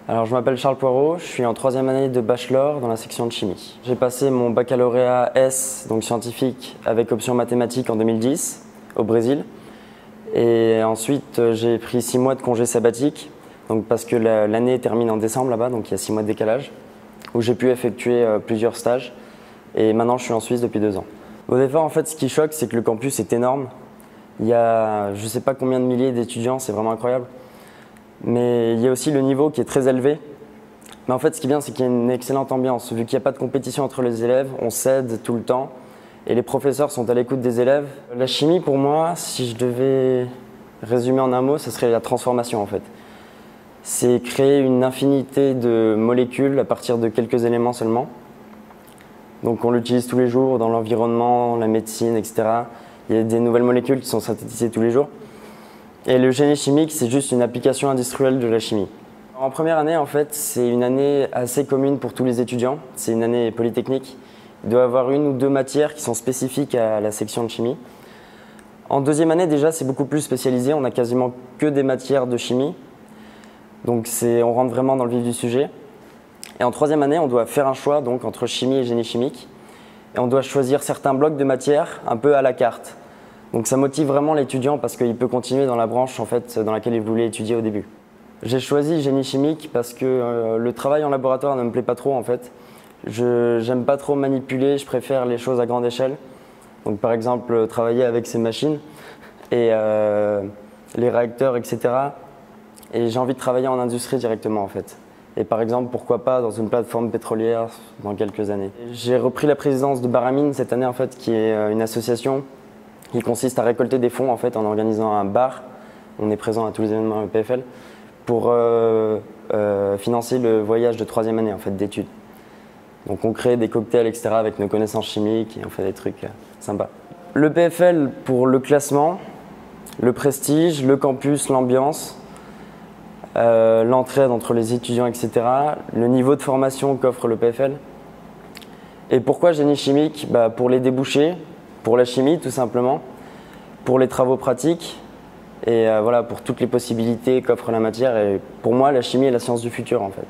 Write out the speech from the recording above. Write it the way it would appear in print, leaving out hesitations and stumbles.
Alors, je m'appelle Charles Poirot, je suis en troisième année de bachelor dans la section de chimie. J'ai passé mon baccalauréat S, donc scientifique, avec option mathématiques en 2010, au Brésil. Et ensuite, j'ai pris 6 mois de congé sabbatique, donc parce que l'année termine en décembre là-bas, donc il y a 6 mois de décalage, où j'ai pu effectuer plusieurs stages. Et maintenant, je suis en Suisse depuis 2 ans. Au départ, en fait, ce qui choque, c'est que le campus est énorme. Il y a je ne sais pas combien de milliers d'étudiants, c'est vraiment incroyable. Mais il y a aussi le niveau qui est très élevé. Mais en fait, ce qui est bien, c'est qu'il y a une excellente ambiance. Vu qu'il n'y a pas de compétition entre les élèves, on s'aide tout le temps. Et les professeurs sont à l'écoute des élèves. La chimie, pour moi, si je devais résumer en un mot, ce serait la transformation en fait. C'est créer une infinité de molécules à partir de quelques éléments seulement. Donc on l'utilise tous les jours dans l'environnement, la médecine, etc. Il y a des nouvelles molécules qui sont synthétisées tous les jours. Et le génie chimique, c'est juste une application industrielle de la chimie. En première année, en fait, c'est une année assez commune pour tous les étudiants. C'est une année polytechnique. Il doit y avoir 1 ou 2 matières qui sont spécifiques à la section de chimie. En deuxième année, déjà, c'est beaucoup plus spécialisé. On n'a quasiment que des matières de chimie. Donc on rentre vraiment dans le vif du sujet. Et en troisième année, on doit faire un choix donc, entre chimie et génie chimique. Et on doit choisir certains blocs de matières un peu à la carte. Donc ça motive vraiment l'étudiant parce qu'il peut continuer dans la branche en fait, dans laquelle il voulait étudier au début. J'ai choisi génie chimique parce que le travail en laboratoire ne me plaît pas trop en fait. J'aime pas trop manipuler, je préfère les choses à grande échelle. Donc par exemple travailler avec ces machines et les réacteurs, etc. Et j'ai envie de travailler en industrie directement en fait. Et par exemple, pourquoi pas dans une plateforme pétrolière dans quelques années. J'ai repris la présidence de Baramine cette année en fait, qui est une association qui consiste à récolter des fonds en fait en organisant un bar. On est présent à tous les événements EPFL pour financer le voyage de troisième année en fait d'études. Donc on crée des cocktails etc avec nos connaissances chimiques et on fait des trucs sympas. Le PFL pour le classement, le prestige, le campus, l'ambiance, l'entraide entre les étudiants etc. Le niveau de formation qu'offre le PFL. Et pourquoi génie chimique? Pour les débouchés, pour la chimie tout simplement, pour les travaux pratiques et voilà, pour toutes les possibilités qu'offre la matière. Et pour moi, la chimie est la science du futur en fait.